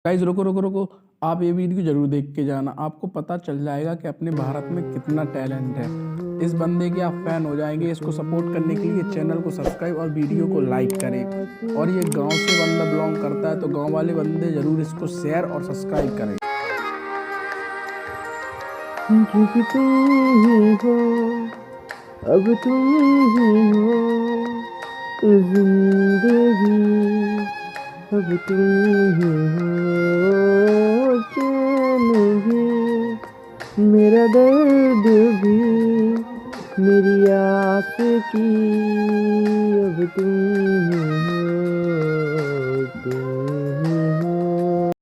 Guys रुको रुको रुको, आप ये वीडियो जरूर देख के जाना। आपको पता चल जाएगा कि अपने भारत में कितना टैलेंट है। इस बंदे के आप फैन हो जाएंगे। इसको सपोर्ट करने के लिए चैनल को सब्सक्राइब और वीडियो को लाइक करें। और ये गांव से बंदा बिलोंग करता है, तो गांव वाले बंदे जरूर इसको शेयर और सब्सक्राइब करें। क्योंकि तुम ही हो, अब तुम ही हो जिंदगी, अब तुम ही हो चैन भी, मेरा दर्द भी, मेरी आस की, अब तुम ही हो।